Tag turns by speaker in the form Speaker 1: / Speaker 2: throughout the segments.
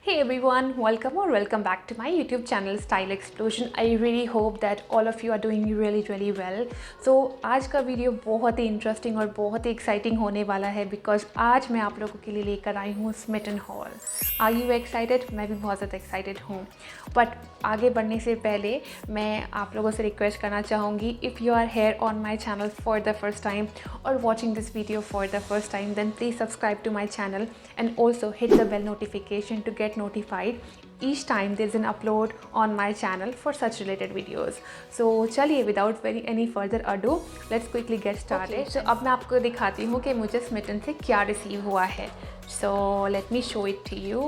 Speaker 1: Hey everyone, welcome back to my YouTube channel Style Explosion. I really hope that all of you are doing really well. So आज का video बहुत ही interesting और बहुत ही exciting होने वाला है because आज मैं आप लोगों के लिए लेकर आई हूँ Smytten haul. Are you excited? मैं भी बहुत ज़्यादा एक्साइटेड हूँ। बट आगे बढ़ने से पहले मैं आप लोगों से रिक्वेस्ट करना चाहूँगी, if you are here on my channel for the first time or watching this video for the first time, then please subscribe to my channel and also hit the bell notification to get notified each time there's an upload on my channel for such related videos. So चलिए without any further ado, let's quickly get started. So अब मैं आपको दिखाती हूँ कि मुझे Smitten से क्या रिसीव हुआ है. So let me show it to you.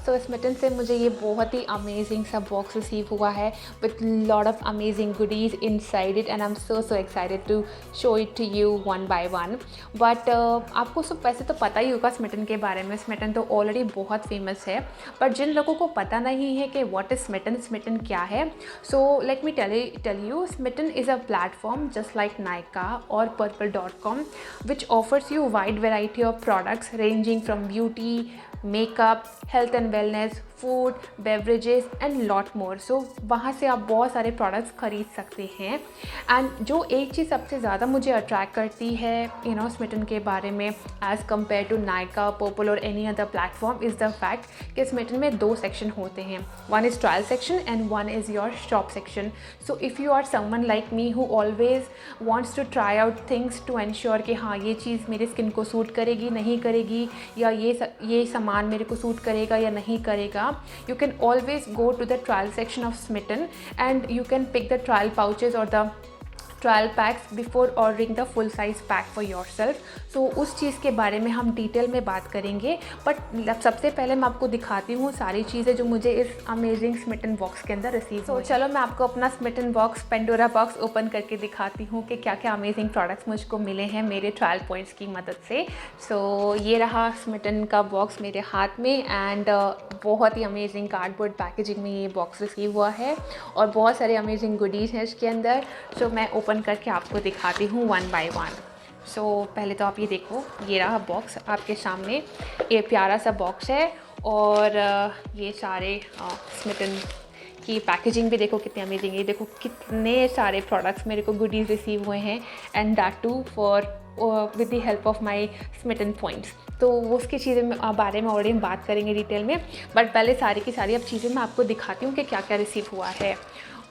Speaker 1: So Smytten से मुझे ये बहुत ही अमेजिंग सा बॉक्स रिसीव हुआ है with lot of amazing goodies inside it and I am so excited to show it to you one by one. But आपको सब वैसे तो पता ही होगा स्मिटन के बारे में. स्मिटन तो ऑलरेडी बहुत फेमस है, बट जिन लोगों को पता नहीं है कि व्हाट इज़ स्मिटन, स्मिटन क्या है, so let me tell you. Smytten is a platform just like Nykaa और purple.com which offers you wide variety of products ranging from beauty, makeup, health and wellness, food, beverages and lot more. So वहाँ से आप बहुत सारे products खरीद सकते हैं. And जो एक चीज़ सबसे ज़्यादा मुझे अट्रैक्ट करती है स्मिटन के बारे में as compare to Nykaa, Purplle और any other platform is the fact कि स्मिटन में दो सेक्शन होते हैं. One is trial section and one is your shop section. So if you are someone like me who always wants to try out things to ensure कि हाँ ये चीज़ मेरे skin को सूट करेगी, नहीं करेगी, या ये सामान मेरे को सूट करेगा या नहीं करेगा, you can always go to the trial section of Smitten and you can pick the trial pouches or the trial packs before ordering the full size pack for yourself. So उस चीज़ के बारे में हम डिटेल में बात करेंगे. But सबसे पहले मैं आपको दिखाती हूँ सारी चीज़ें जो मुझे इस अमेजिंग स्मिटन बॉक्स के अंदर रिसीव हुई. चलो मैं आपको अपना Smytten box, Pandora box open करके दिखाती हूँ कि क्या क्या अमेजिंग प्रोडक्ट्स मुझको मिले हैं मेरे ट्रायल पॉइंट्स की मदद से. सो ये रहा स्मिटन का बॉक्स मेरे हाथ में एंड बहुत ही अमेजिंग कार्डबोर्ड पैकेजिंग में ये बॉक्स रिसीव हुआ है और बहुत सारे अमेजिंग गुडीज़ हैं इसके अंदर. सो मैं ओपन करके आपको दिखाती हूँ वन बाय वन. सो पहले तो आप ये देखो, ये रहा बॉक्स आपके सामने. ये प्यारा सा बॉक्स है और ये सारे स्मिटन की पैकेजिंग भी देखो कितनी अमेजिंग है. देखो कितने सारे प्रोडक्ट्स मेरे को गुडीज़ रिसीव हुए हैं and that too for with the help of my Smytten points. तो उसकी चीज़ें बारे में ऑलरेडी हम बात करेंगे डिटेल में, बट पहले सारी की सारी अब चीज़ें मैं आपको दिखाती हूँ कि क्या क्या रिसीव हुआ है.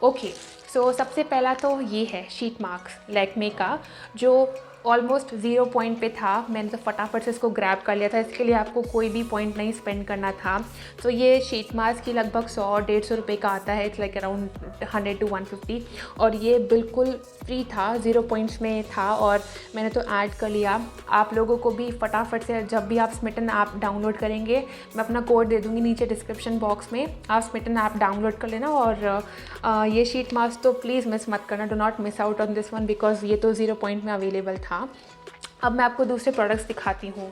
Speaker 1: ओके, सो सबसे पहला तो ये है शीट मार्क्स लैक्मे का, जो ऑलमोस्ट 0 पॉइंट पे था. मैंने तो फटाफट से इसको ग्रैब कर लिया था. इसके लिए आपको कोई भी पॉइंट नहीं स्पेंड करना था. तो ये शीट मास्क की लगभग 100-150 रुपये का आता है. इट्स लाइक अराउंड 100 to 150 और ये बिल्कुल फ्री था, 0 पॉइंट्स में था और मैंने तो ऐड कर लिया. आप लोगों को भी फटाफट से जब भी आप स्मिटन ऐप डाउनलोड करेंगे, मैं अपना कोड दे दूँगी नीचे डिस्क्रिप्शन बॉक्स में. आप स्मिटन ऐप डाउनलोड कर लेना और ये शीट मास्क तो प्लीज़ मिस मत करना. Do not miss out on this one because ये तो 0 पॉइंट में अवेलेबल था. अब मैं आपको दूसरे प्रोडक्ट्स दिखाती हूँ.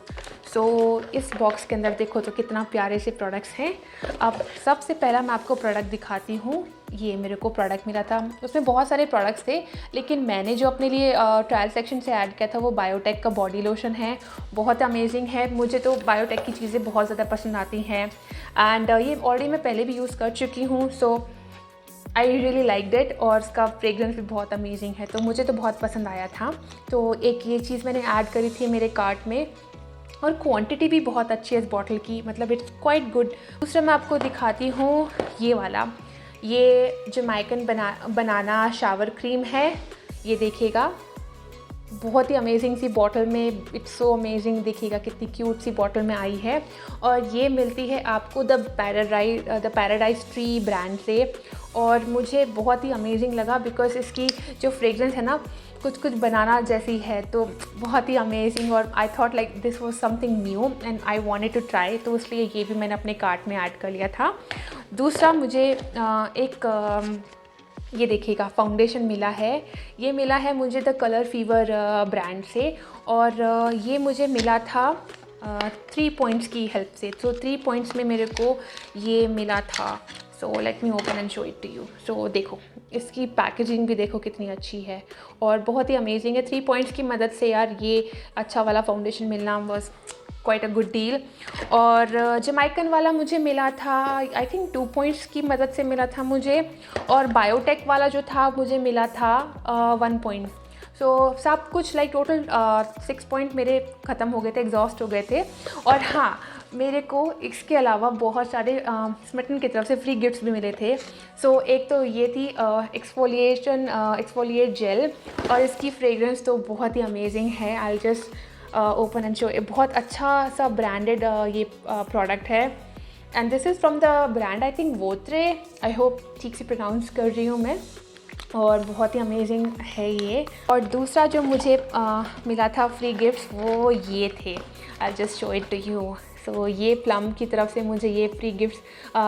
Speaker 1: सो इस बॉक्स के अंदर देखो तो कितना प्यारे से प्रोडक्ट्स हैं. अब सबसे पहला मैं आपको प्रोडक्ट दिखाती हूँ. ये मेरे को प्रोडक्ट मिला था, उसमें बहुत सारे प्रोडक्ट्स थे, लेकिन मैंने जो अपने लिए ट्रायल सेक्शन से ऐड किया था वो बायोटेक का बॉडी लोशन है. बहुत अमेजिंग है. मुझे तो बायोटेक की चीज़ें बहुत ज़्यादा पसंद आती हैं एंड ये ऑलरेडी मैं पहले भी यूज़ कर चुकी हूँ. सो आई रियली लाइक डेट और इसका फ्रेगरेंस भी बहुत अमेजिंग है, तो मुझे तो बहुत पसंद आया था. तो एक ये चीज़ मैंने ऐड करी थी मेरे कार्ट में और क्वांटिटी भी बहुत अच्छी है इस बॉटल की, मतलब इट्स क्वाइट गुड. दूसरा मैं आपको दिखाती हूँ ये वाला, ये जमैकन बनाना शावर क्रीम है. ये देखिएगा बहुत ही अमेजिंग सी बॉटल में, इट्स सो अमेजिंग. देखिएगा कितनी क्यूट सी बॉटल में आई है और ये मिलती है आपको द पैराडाइज ट्री ब्रांड से. और मुझे बहुत ही अमेजिंग लगा बिकॉज इसकी जो फ्रेगरेंस है ना कुछ बनाना जैसी है, तो बहुत ही अमेजिंग. और I thought like this was something new and I wanted to try, तो इसलिए ये भी मैंने अपने कार्ट में ऐड कर लिया था. दूसरा मुझे ये देखिएगा फाउंडेशन मिला है. ये मिला है मुझे द कलर फीवर ब्रांड से और ये मुझे मिला था 3 पॉइंट्स की हेल्प से. तो 3 पॉइंट्स में मेरे को ये मिला था. So let me open and show it to you. So देखो इसकी पैकेजिंग भी देखो कितनी अच्छी है और बहुत ही अमेजिंग है. 3 पॉइंट्स की मदद से यार ये अच्छा वाला फाउंडेशन मिलना बस क्वाइट अ गुड डील। और जमैकन वाला मुझे मिला था आई थिंक 2 पॉइंट्स की मदद से मिला था मुझे, और बायोटेक वाला जो था मुझे मिला था 1 पॉइंट। सो सब कुछ लाइक टोटल 6 पॉइंट मेरे ख़त्म हो गए थे, एग्जॉस्ट हो गए थे। और हाँ, मेरे को इसके अलावा बहुत सारे स्मिटन की तरफ से फ्री गिफ्ट्स भी मिले थे। सो एक तो ये थी एक्सफोलिएट जेल, और इसकी फ्रेग्रेंस तो बहुत ही अमेजिंग है। I just open and show. बहुत अच्छा सा ब्रांडेड ये प्रोडक्ट है, and this is from the brand I think Votre. I hope ठीक से प्रोनाउंस कर रही हूँ मैं, और बहुत ही अमेजिंग है ये। और दूसरा जो मुझे मिला था फ्री गिफ्ट्स वो ये थे। I just show it to you. So ये प्लम की तरफ से मुझे ये फ्री गिफ्ट्स,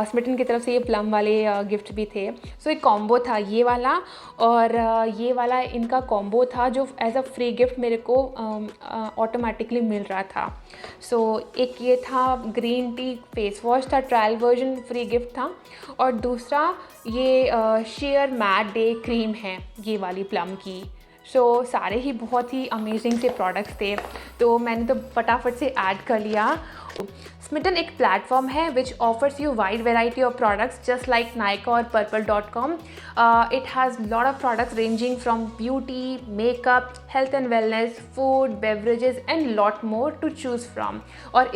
Speaker 1: स्मिटन की तरफ से ये प्लम वाले गिफ्ट भी थे। सो एक कॉम्बो था ये वाला और ये वाला, इनका कॉम्बो था जो एज अ फ्री गिफ्ट मेरे को ऑटोमेटिकली मिल रहा था। सो एक ये था ग्रीन टी फेस वॉश था, ट्रायल वर्जन फ्री गिफ्ट था, और दूसरा ये शेयर मैट डे क्रीम है ये वाली प्लम की। सो सारे ही बहुत ही अमेजिंग से प्रोडक्ट्स थे, तो मैंने तो फटाफट से ऐड कर लिया। स्मिटन एक प्लेटफॉर्म है which offers you wide variety of products just like Nykaa और पर्पल.com. It has lot of products ranging from beauty, makeup, health and wellness, food, beverages and lot more to choose from. और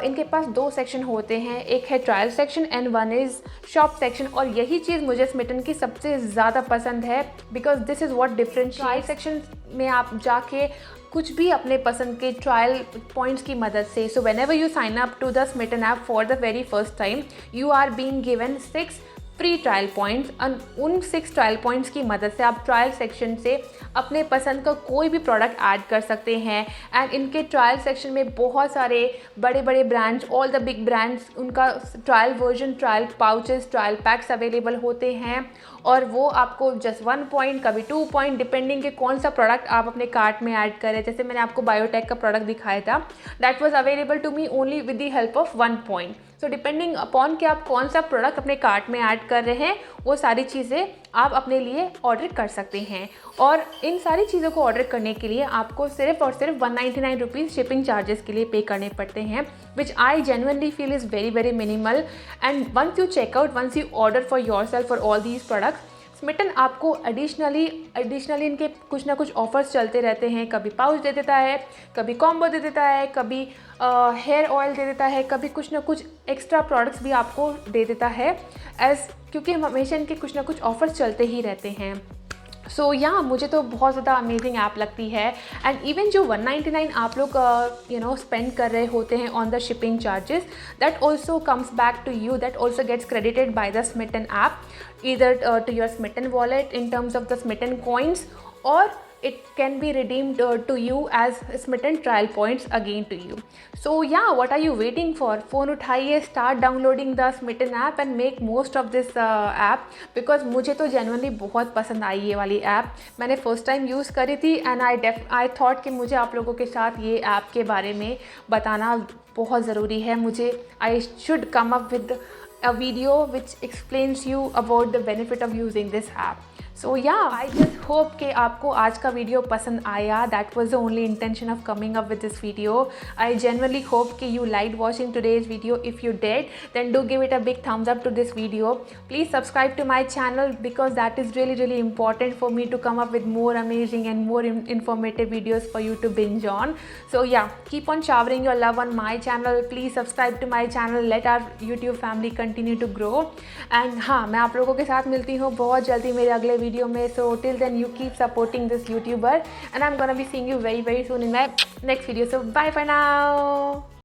Speaker 1: इनके पास 2 section होते हैं, एक है trial section and 1 is shop section. और यही चीज़ मुझे स्मिटन की सबसे ज़्यादा पसंद है, because this is what different. Trial section में आप जाके कुछ भी अपने पसंद के ट्रायल पॉइंट्स की मदद से, so whenever you sign up to the Smytten app for the very first time, you are being given 6 free trial points. उन 6 ट्रायल पॉइंट्स की मदद से आप ट्रायल सेक्शन से अपने पसंद का कोई भी प्रोडक्ट ऐड कर सकते हैं। एंड इनके ट्रायल सेक्शन में बहुत सारे बड़े बड़े brands, all the big brands, उनका trial version, trial pouches, trial packs available होते हैं, और वो आपको जस्ट 1 पॉइंट, कभी 2 पॉइंट, डिपेंडिंग के कौन सा प्रोडक्ट आप अपने कार्ट में ऐड करें। जैसे मैंने आपको बायोटेक का प्रोडक्ट दिखाया था, that was available to me only with the help of 1 point. So depending upon कि आप कौन सा प्रोडक्ट अपने कार्ट में ऐड कर रहे हैं, वो सारी चीज़ें आप अपने लिए ऑर्डर कर सकते हैं। और इन सारी चीज़ों को ऑर्डर करने के लिए आपको सिर्फ और सिर्फ 199 रुपीज़ शिपिंग चार्जेस के लिए पे करने पड़ते हैं, which I genuinely feel is very very minimal. And once you checkout, once you order for yourself for all these products, Smytten आपको एडिशनली इनके कुछ ना कुछ ऑफर्स चलते रहते हैं। कभी पाउच दे देता है, कभी कॉम्बो दे देता है, कभी हेयर ऑयल दे देता है, कभी कुछ ना कुछ एक्स्ट्रा प्रोडक्ट्स भी आपको दे देता है, क्योंकि हमेशा इनके कुछ ना कुछ ऑफर्स चलते ही रहते हैं। सो यहाँ मुझे तो बहुत ज़्यादा अमेजिंग ऐप लगती है। एंड इवन जो 199 आप लोग स्पेंड कर रहे होते हैं on the shipping charges, that also comes back to you, that also gets credited by the Smytten app, either to your Smitten wallet in terms of the Smitten coins, or it can be redeemed to you as Smitten trial points again to you. So yeah, what are you waiting for? Phone उठाइए, start downloading the Smitten app and make most of this app, because मुझे तो genuinely बहुत पसंद आई ये वाली app. मैंने first time use करी थी एंड आई थॉट कि मुझे आप लोगों के साथ ये ऐप के बारे में बताना बहुत ज़रूरी है। मुझे I should come up with a video which explains you about the benefit of using this app. So yeah, I just hope कि आपको आज का वीडियो पसंद आया. That was the only intention of coming up with this video. I genuinely hope कि you liked watching today's video. If you did, then do give it a big thumbs up to this video. Please subscribe to my channel, because that is really really important for me to come up with more amazing and more informative videos for you to binge on. So yeah, keep on showering your love on my channel. Please subscribe to my channel. Let our YouTube family continue to grow. And हाँ, मैं आप लोगों के साथ मिलती हूँ बहुत जल्दी मेरे अगले वीडियो में. So till then you keep supporting this YouTuber, and I'm gonna be seeing you very very soon in my next video. So bye for now.